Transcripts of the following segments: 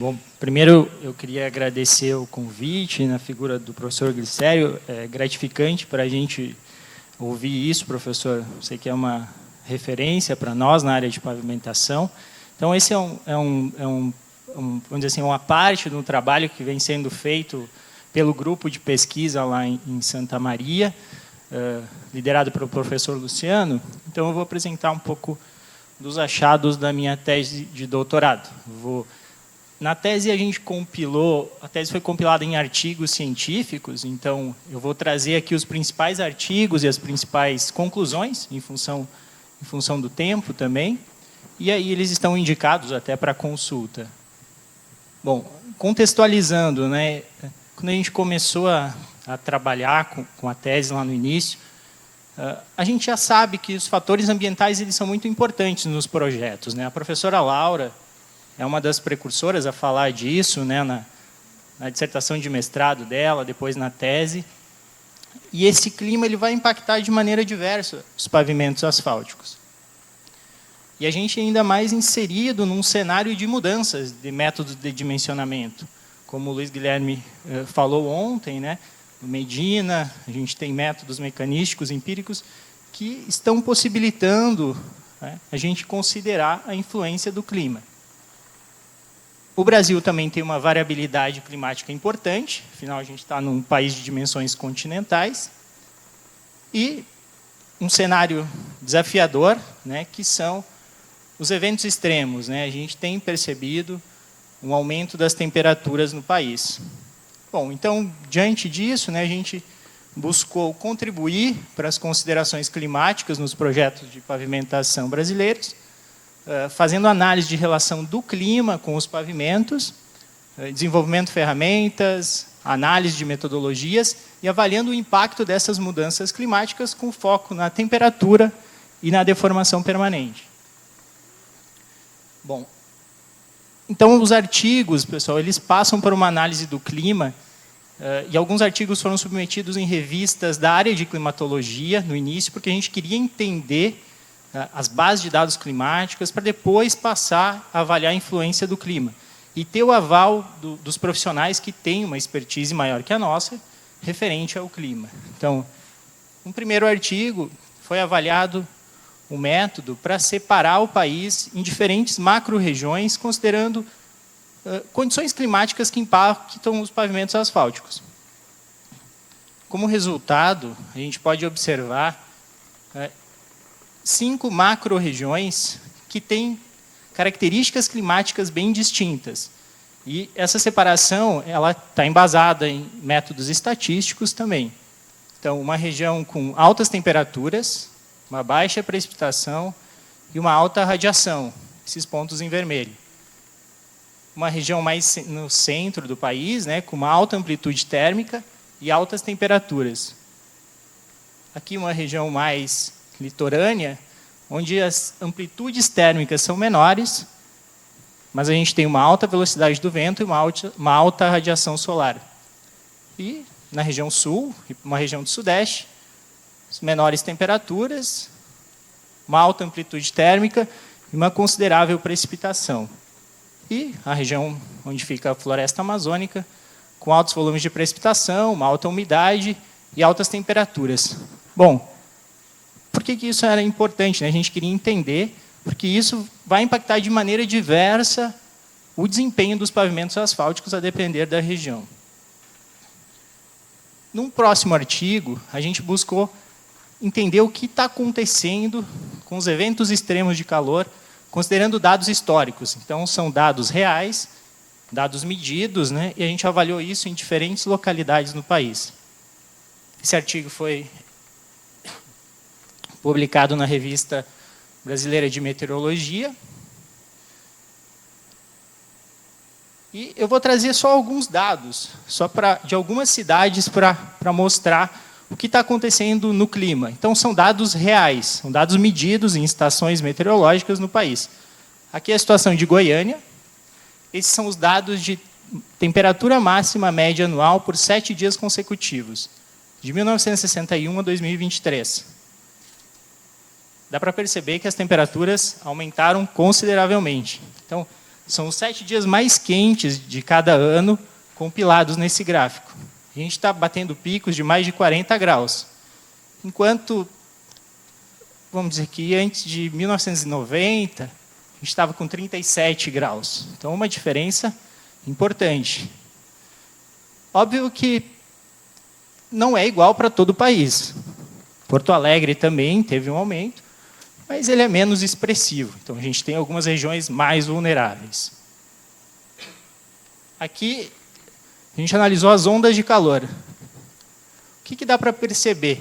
Bom, primeiro eu queria agradecer o convite na figura do professor Glicério. É gratificante para a gente ouvir isso, professor. Sei que é uma referência para nós na área de pavimentação. Então, esse vamos dizer assim, uma parte do trabalho que vem sendo feito pelo grupo de pesquisa lá em Santa Maria, liderado pelo professor Luciano. Então, eu vou apresentar um pouco dos achados da minha tese de doutorado. Na tese, a tese foi compilada em artigos científicos, então eu vou trazer aqui os principais artigos e as principais conclusões, em função do tempo também, e aí eles estão indicados até para consulta. Bom, contextualizando, né, quando a gente começou a trabalhar com a tese lá no início, a gente já sabe que os fatores ambientais eles são muito importantes nos projetos, né? A professora Laura é uma das precursoras a falar disso, né, na dissertação de mestrado dela, depois na tese. E esse clima ele vai impactar de maneira diversa os pavimentos asfálticos. E a gente é ainda mais inserido num cenário de mudanças de métodos de dimensionamento. Como o Luiz Guilherme falou ontem, né, no Medina, a gente tem métodos mecanísticos, empíricos, que estão possibilitando, né, a gente considerar a influência do clima. O Brasil também tem uma variabilidade climática importante, afinal a gente está num país de dimensões continentais, e um cenário desafiador, né, que são os eventos extremos, né? A gente tem percebido um aumento das temperaturas no país. Bom, então, diante disso, né, a gente buscou contribuir para as considerações climáticas nos projetos de pavimentação brasileiros, fazendo análise de relação do clima com os pavimentos, desenvolvimento de ferramentas, análise de metodologias e avaliando o impacto dessas mudanças climáticas com foco na temperatura e na deformação permanente. Bom, então os artigos, pessoal, eles passam por uma análise do clima e alguns artigos foram submetidos em revistas da área de climatologia no início, porque a gente queria entender as bases de dados climáticas, para depois passar a avaliar a influência do clima. E ter o aval dos profissionais que têm uma expertise maior que a nossa, referente ao clima. Então, um primeiro artigo foi avaliado um método para separar o país em diferentes macro-regiões, considerando condições climáticas que impactam os pavimentos asfálticos. Como resultado, a gente pode observar 5 macro-regiões que têm características climáticas bem distintas. E essa separação está embasada em métodos estatísticos também. Então, uma região com altas temperaturas, uma baixa precipitação e uma alta radiação, esses pontos em vermelho. Uma região mais no centro do país, né, com uma alta amplitude térmica e altas temperaturas. Aqui uma região mais litorânea, onde as amplitudes térmicas são menores, mas a gente tem uma alta velocidade do vento e uma alta radiação solar. E na região sul, e uma região do sudeste, menores temperaturas, uma alta amplitude térmica e uma considerável precipitação. E a região onde fica a floresta amazônica, com altos volumes de precipitação, uma alta umidade e altas temperaturas. Bom, por que isso era importante, né? A gente queria entender, porque isso vai impactar de maneira diversa o desempenho dos pavimentos asfálticos a depender da região. Num próximo artigo, a gente buscou entender o que está acontecendo com os eventos extremos de calor, considerando dados históricos. Então, são dados reais, dados medidos, né? E a gente avaliou isso em diferentes localidades no país. Esse artigo foi publicado na Revista Brasileira de Meteorologia. E eu vou trazer só alguns dados, de algumas cidades para mostrar o que está acontecendo no clima. Então, são dados reais, são dados medidos em estações meteorológicas no país. Aqui é a situação de Goiânia. Esses são os dados de temperatura máxima média anual por 7 dias consecutivos, de 1961 a 2023. Dá para perceber que as temperaturas aumentaram consideravelmente. Então, são os 7 dias mais quentes de cada ano compilados nesse gráfico. A gente está batendo picos de mais de 40 graus. Enquanto, vamos dizer que antes de 1990, a gente estava com 37 graus. Então, uma diferença importante. Óbvio que não é igual para todo o país. Porto Alegre também teve um aumento, mas ele é menos expressivo. Então, a gente tem algumas regiões mais vulneráveis. Aqui, a gente analisou as ondas de calor. O que dá para perceber?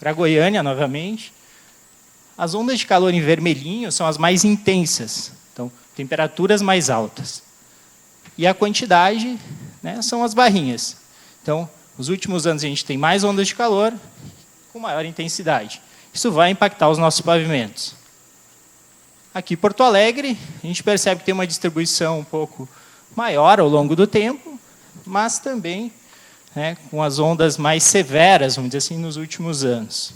Para Goiânia, novamente, as ondas de calor em vermelhinho são as mais intensas. Então, temperaturas mais altas. E a quantidade, né, são as barrinhas. Então, nos últimos anos, a gente tem mais ondas de calor com maior intensidade. Isso vai impactar os nossos pavimentos. Aqui, Porto Alegre, a gente percebe que tem uma distribuição um pouco maior ao longo do tempo, mas também, né, com as ondas mais severas, vamos dizer assim, nos últimos anos.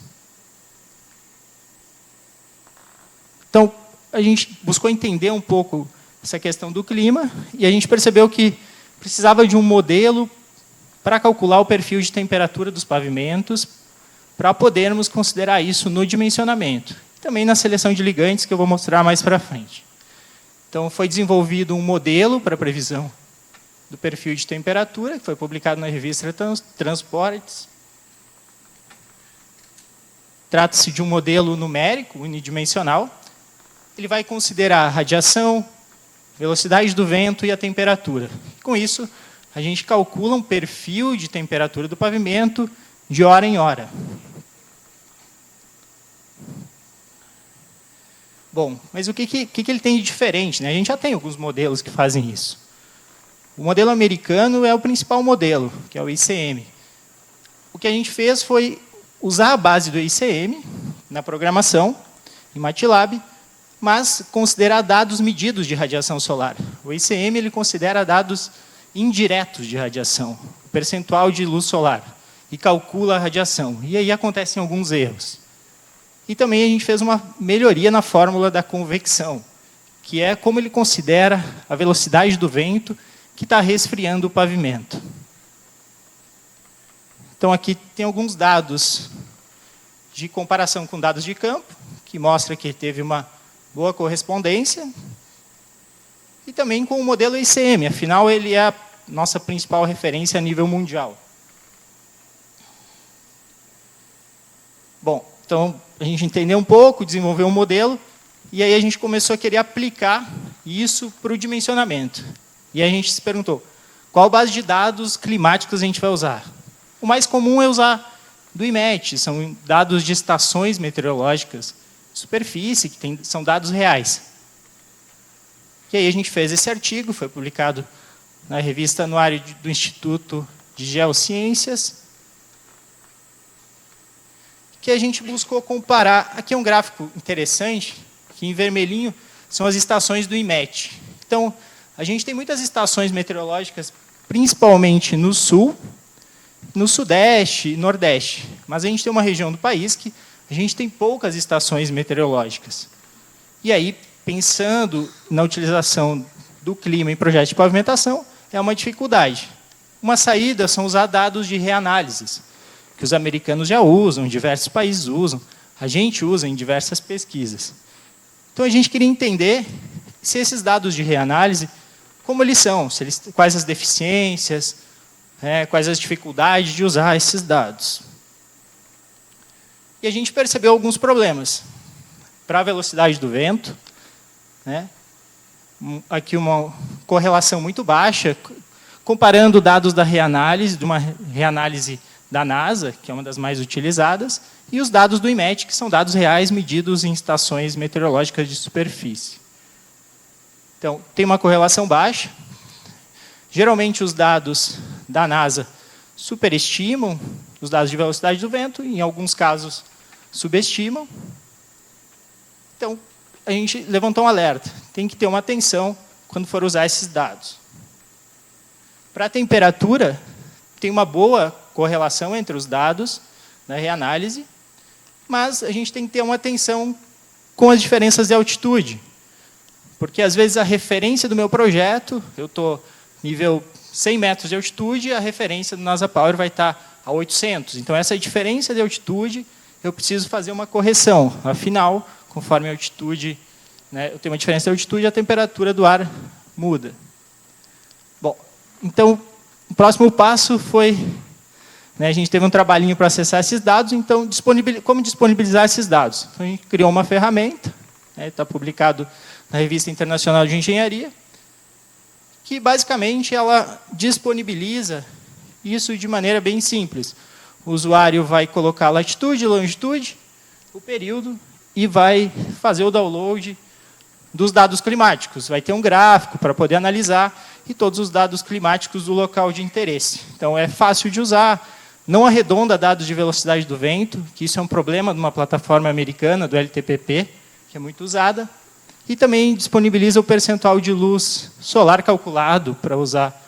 Então, a gente buscou entender um pouco essa questão do clima e a gente percebeu que precisava de um modelo para calcular o perfil de temperatura dos pavimentos, para podermos considerar isso no dimensionamento. E também na seleção de ligantes, que eu vou mostrar mais para frente. Então, foi desenvolvido um modelo para previsão do perfil de temperatura, que foi publicado na revista Transportes. Trata-se de um modelo numérico, unidimensional. Ele vai considerar a radiação, velocidade do vento e a temperatura. Com isso, a gente calcula um perfil de temperatura do pavimento de hora em hora. Bom, mas o que ele tem de diferente, né? A gente já tem alguns modelos que fazem isso. O modelo americano é o principal modelo, que é o ICM. O que a gente fez foi usar a base do ICM na programação, em MATLAB, mas considerar dados medidos de radiação solar. O ICM ele considera dados indiretos de radiação, o percentual de luz solar, e calcula a radiação. E aí acontecem alguns erros. E também a gente fez uma melhoria na fórmula da convecção, que é como ele considera a velocidade do vento que está resfriando o pavimento. Então, aqui tem alguns dados de comparação com dados de campo, que mostra que teve uma boa correspondência, e também com o modelo ICM, afinal, ele é a nossa principal referência a nível mundial. Bom, então, a gente entendeu um pouco, desenvolveu um modelo, e aí a gente começou a querer aplicar isso para o dimensionamento. E aí a gente se perguntou, qual base de dados climáticos a gente vai usar? O mais comum é usar do IMET, são dados de estações meteorológicas de superfície, que são dados reais. E aí a gente fez esse artigo, foi publicado na revista Anuário do Instituto de Geociências, que a gente buscou comparar. Aqui é um gráfico interessante, que em vermelhinho são as estações do IMET. Então, a gente tem muitas estações meteorológicas, principalmente no sul, no sudeste e nordeste. Mas a gente tem uma região do país que a gente tem poucas estações meteorológicas. E aí, pensando na utilização do clima em projetos de pavimentação, é uma dificuldade. Uma saída são usar dados de reanálises, que os americanos já usam, diversos países usam, a gente usa em diversas pesquisas. Então, a gente queria entender se esses dados de reanálise, como eles são, quais as deficiências, quais as dificuldades de usar esses dados. E a gente percebeu alguns problemas. Para a velocidade do vento, aqui uma correlação muito baixa, comparando dados da reanálise, de uma reanálise da NASA, que é uma das mais utilizadas, e os dados do IMET, que são dados reais medidos em estações meteorológicas de superfície. Então, tem uma correlação baixa. Geralmente, os dados da NASA superestimam os dados de velocidade do vento, e, em alguns casos, subestimam. Então, a gente levantou um alerta. Tem que ter uma atenção quando for usar esses dados. Para a temperatura, tem uma boa correlação entre os dados da reanálise, mas a gente tem que ter uma atenção com as diferenças de altitude. Porque, às vezes, a referência do meu projeto, eu estou nível 100 metros de altitude, a referência do NASA Power vai estar a 800. Então, essa diferença de altitude, eu preciso fazer uma correção. Afinal, conforme a altitude, né, eu tenho uma diferença de altitude, a temperatura do ar muda. Bom, então, o próximo passo foi... né, a gente teve um trabalhinho para acessar esses dados, então, como disponibilizar esses dados? Então, a gente criou uma ferramenta, está publicado na Revista Internacional de Engenharia, que, basicamente, ela disponibiliza isso de maneira bem simples. O usuário vai colocar latitude, longitude, o período, e vai fazer o download dos dados climáticos. Vai ter um gráfico para poder analisar e todos os dados climáticos do local de interesse. Então, é fácil de usar, não arredonda dados de velocidade do vento, que isso é um problema de uma plataforma americana, do LTPP, que é muito usada. E também disponibiliza o percentual de luz solar calculado para usar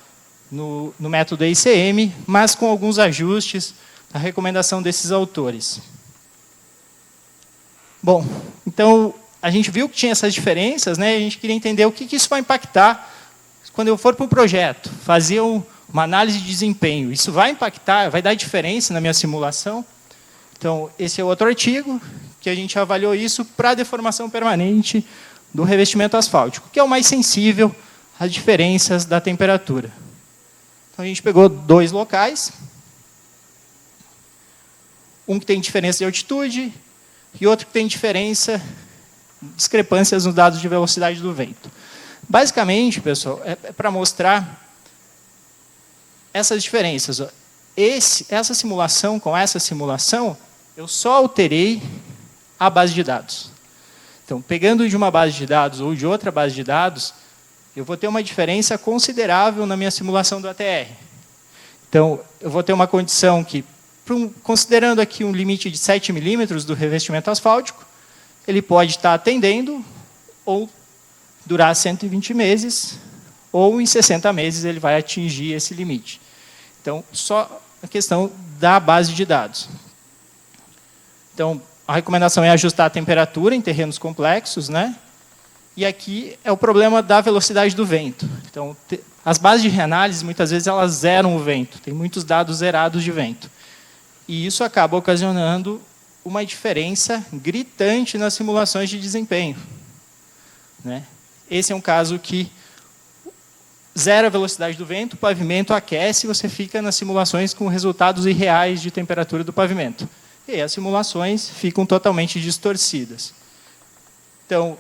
no método EICM, mas com alguns ajustes na recomendação desses autores. Bom, então, a gente viu que tinha essas diferenças, né? A gente queria entender o que isso vai impactar quando eu for para um projeto, fazer uma análise de desempenho. Isso vai impactar, vai dar diferença na minha simulação? Então, esse é outro artigo, que a gente avaliou isso para a deformação permanente do revestimento asfáltico, que é o mais sensível às diferenças da temperatura. Então, a gente pegou 2 locais, um que tem diferença de altitude e outro que tem discrepâncias nos dados de velocidade do vento. Basicamente, pessoal, é para mostrar essas diferenças. Essa simulação, com essa simulação, eu só alterei a base de dados. Então, pegando de uma base de dados ou de outra base de dados, eu vou ter uma diferença considerável na minha simulação do ATR. Então, eu vou ter uma condição que, considerando aqui um limite de 7 milímetros do revestimento asfáltico, ele pode estar atendendo ou durar 120 meses, ou em 60 meses ele vai atingir esse limite. Então, só a questão da base de dados. Então, a recomendação é ajustar a temperatura em terrenos complexos, né? E aqui é o problema da velocidade do vento. Então, as bases de reanálise, muitas vezes, elas zeram o vento. Tem muitos dados zerados de vento. E isso acaba ocasionando uma diferença gritante nas simulações de desempenho, né? Esse é um caso que zera a velocidade do vento, o pavimento aquece e você fica nas simulações com resultados irreais de temperatura do pavimento. E aí as simulações ficam totalmente distorcidas. Então,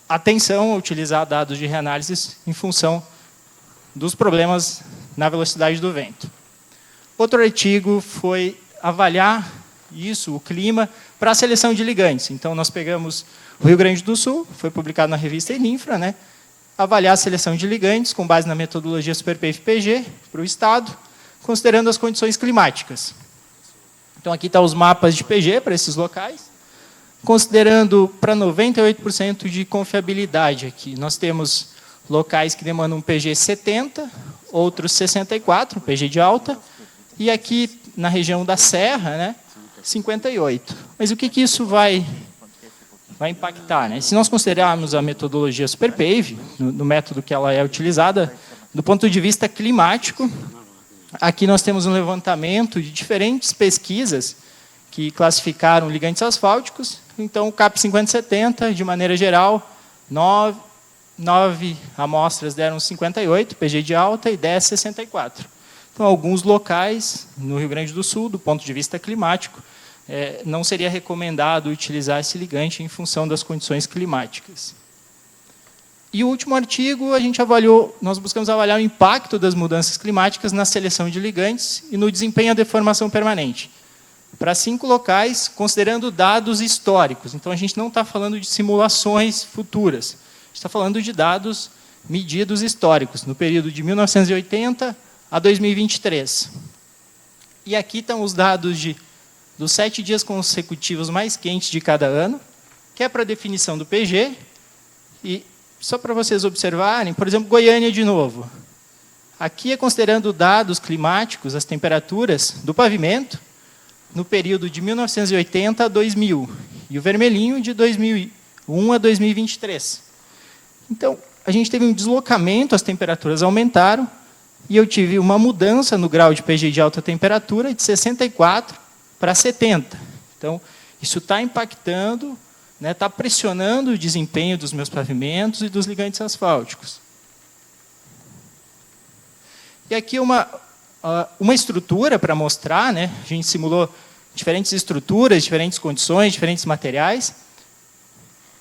atenção a utilizar dados de reanálise em função dos problemas na velocidade do vento. Outro artigo foi avaliar isso, o clima, para a seleção de ligantes. Então, nós pegamos o Rio Grande do Sul, foi publicado na revista Eninfra, né? Avaliar a seleção de ligantes com base na metodologia SuperPave-PG para o estado, considerando as condições climáticas. Então, aqui estão os mapas de PG para esses locais, considerando para 98% de confiabilidade aqui. Nós temos locais que demandam um PG 70, outros 64, um PG de alta, e aqui na região da Serra, né, 58. Mas o que isso vai impactar, né? Se nós considerarmos a metodologia SuperPave, no método que ela é utilizada, do ponto de vista climático, aqui nós temos um levantamento de diferentes pesquisas que classificaram ligantes asfálticos. Então, o CAP 5070, de maneira geral, 9 amostras deram 58, PG de alta, e 10, 64. Então, alguns locais no Rio Grande do Sul, do ponto de vista climático, não seria recomendado utilizar esse ligante em função das condições climáticas. E o último artigo, nós buscamos avaliar o impacto das mudanças climáticas na seleção de ligantes e no desempenho da deformação permanente. Para 5 locais, considerando dados históricos. Então, a gente não está falando de simulações futuras. A gente está falando de dados medidos históricos, no período de 1980 a 2023. E aqui estão os dados dos 7 dias consecutivos mais quentes de cada ano, que é para a definição do PG. E só para vocês observarem, por exemplo, Goiânia de novo. Aqui é considerando dados climáticos, as temperaturas do pavimento, no período de 1980 a 2000. E o vermelhinho de 2001 a 2023. Então, a gente teve um deslocamento, as temperaturas aumentaram, e eu tive uma mudança no grau de PGI de alta temperatura de 64 para 70. Então, isso está impactando, está pressionando o desempenho dos meus pavimentos e dos ligantes asfálticos. E aqui uma estrutura para mostrar, a gente simulou diferentes estruturas, diferentes condições, diferentes materiais,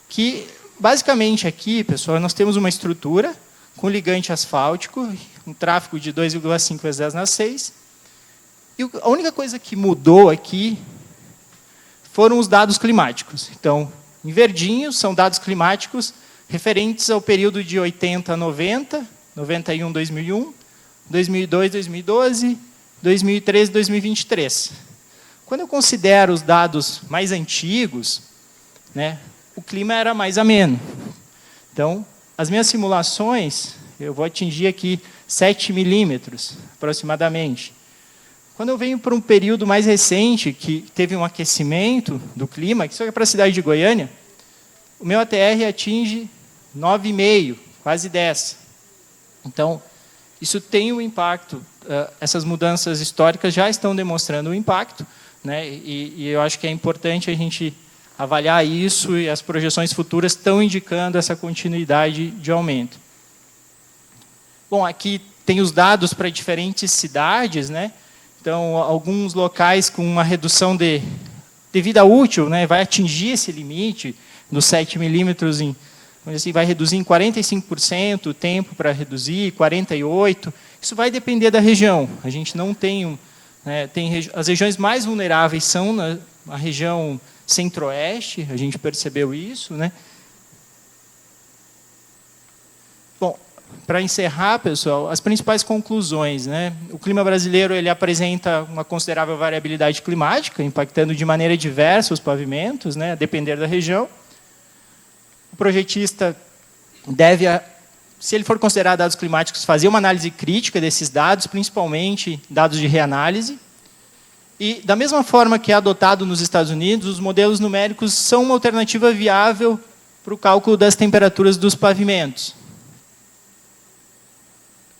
que, basicamente, aqui, pessoal, nós temos uma estrutura com ligante asfáltico, um tráfego de 2,5 vezes 10 na 6, e a única coisa que mudou aqui foram os dados climáticos. Então, em verdinho, são dados climáticos referentes ao período de 80 a 90, 91, 2001, 2002, 2012, 2013, 2023. Quando eu considero os dados mais antigos, o clima era mais ameno. Então, as minhas simulações, eu vou atingir aqui 7 milímetros, aproximadamente. Quando eu venho para um período mais recente, que teve um aquecimento do clima, que isso é para a cidade de Goiânia, o meu ATR atinge 9,5, quase 10. Então, isso tem um impacto, essas mudanças históricas já estão demonstrando o impacto, e eu acho que é importante a gente avaliar isso, e as projeções futuras estão indicando essa continuidade de aumento. Bom, aqui tem os dados para diferentes cidades, Então, alguns locais com uma redução de vida útil, vai atingir esse limite dos 7 milímetros, assim, vai reduzir em 45% o tempo para reduzir, 48%. Isso vai depender da região. A gente não tem... as regiões mais vulneráveis são na região centro-oeste, a gente percebeu isso. Bom, para encerrar, pessoal, as principais conclusões. O clima brasileiro ele apresenta uma considerável variabilidade climática, impactando de maneira diversa os pavimentos, a depender da região. O projetista deve, se ele for considerar dados climáticos, fazer uma análise crítica desses dados, principalmente dados de reanálise. E, da mesma forma que é adotado nos Estados Unidos, os modelos numéricos são uma alternativa viável para o cálculo das temperaturas dos pavimentos.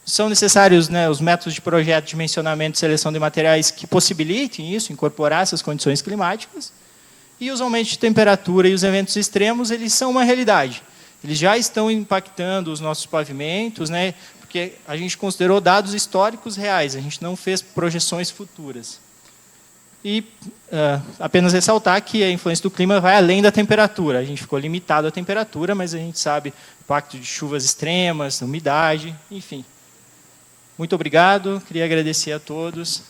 São necessários os métodos de projeto, dimensionamento e seleção de materiais que possibilitem isso, incorporar essas condições climáticas. E os aumentos de temperatura e os eventos extremos, eles são uma realidade. Eles já estão impactando os nossos pavimentos, porque a gente considerou dados históricos reais, a gente não fez projeções futuras. E apenas ressaltar que a influência do clima vai além da temperatura. A gente ficou limitado à temperatura, mas a gente sabe o impacto de chuvas extremas, umidade, enfim. Muito obrigado, queria agradecer a todos.